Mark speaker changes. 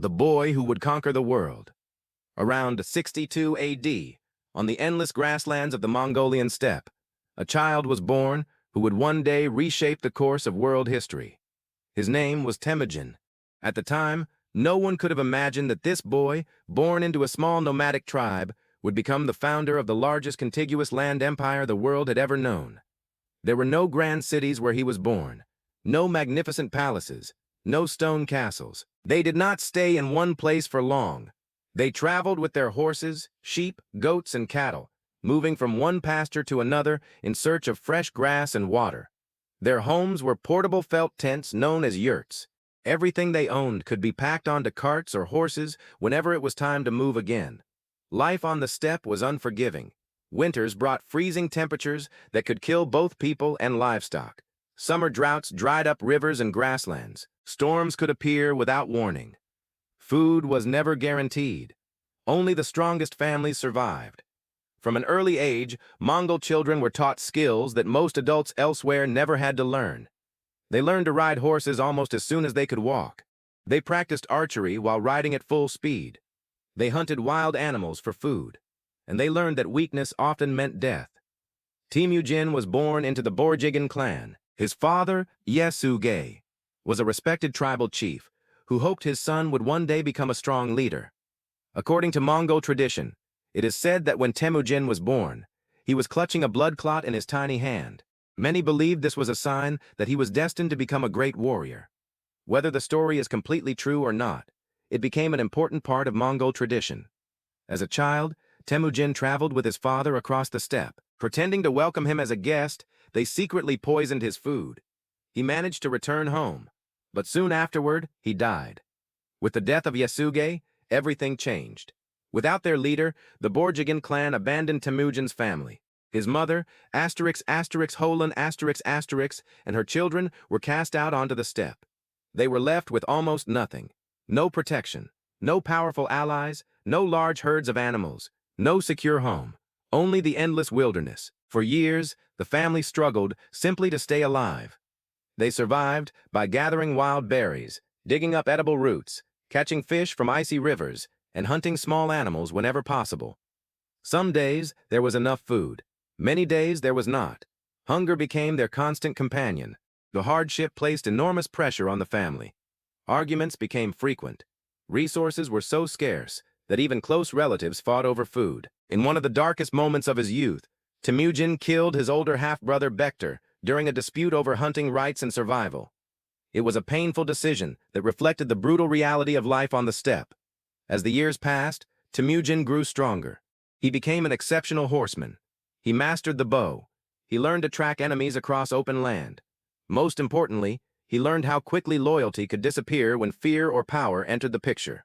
Speaker 1: the boy who would conquer the world. Around 62 AD, on the endless grasslands of the Mongolian steppe, a child was born who would one day reshape the course of world history. His name was Temujin. At the time, no one could have imagined that this boy, born into a small nomadic tribe, would become the founder of the largest contiguous land empire the world had ever known. There were no grand cities where he was born, no magnificent palaces, no stone castles. They did not stay in one place for long. They traveled with their horses, sheep, goats, and cattle, moving from one pasture to another in search of fresh grass and water. Their homes were portable felt tents known as yurts. Everything they owned could be packed onto carts or horses whenever it was time to move again. Life on the steppe was unforgiving. Winters brought freezing temperatures that could kill both people and livestock. Summer droughts dried up rivers and grasslands. Storms could appear without warning. Food was never guaranteed. Only the strongest families survived. From an early age, Mongol children were taught skills that most adults elsewhere never had to learn. They learned to ride horses almost as soon as they could walk. They practiced archery while riding at full speed. They hunted wild animals for food. And they learned that weakness often meant death. Temujin was born into the Borjigin clan. His father, Yesügei, was a respected tribal chief who hoped his son would one day become a strong leader. According to Mongol tradition, it is said that when Temujin was born, he was clutching a blood clot in his tiny hand. Many believed this was a sign that he was destined to become a great warrior. Whether the story is completely true or not, it became an important part of Mongol tradition. As a child, Temujin traveled with his father across the steppe. Pretending to welcome him as a guest, they secretly poisoned his food. He managed to return home, but soon afterward, he died. With the death of Yesügei, everything changed. Without their leader, the Borjigin clan abandoned Temujin's family. His mother, Hoelun, and her children were cast out onto the steppe. They were left with almost nothing. No protection, no powerful allies, no large herds of animals, no secure home, only the endless wilderness. For years, the family struggled simply to stay alive. They survived by gathering wild berries, digging up edible roots, catching fish from icy rivers, and hunting small animals whenever possible. Some days there was enough food. Many days there was not. Hunger became their constant companion. The hardship placed enormous pressure on the family. Arguments became frequent. Resources were so scarce that even close relatives fought over food. In one of the darkest moments of his youth, Temujin killed his older half-brother Bektar during a dispute over hunting rights and survival. It was a painful decision that reflected the brutal reality of life on the steppe. As the years passed, Temujin grew stronger. He became an exceptional horseman. He mastered the bow. He learned to track enemies across open land. Most importantly, he learned how quickly loyalty could disappear when fear or power entered the picture.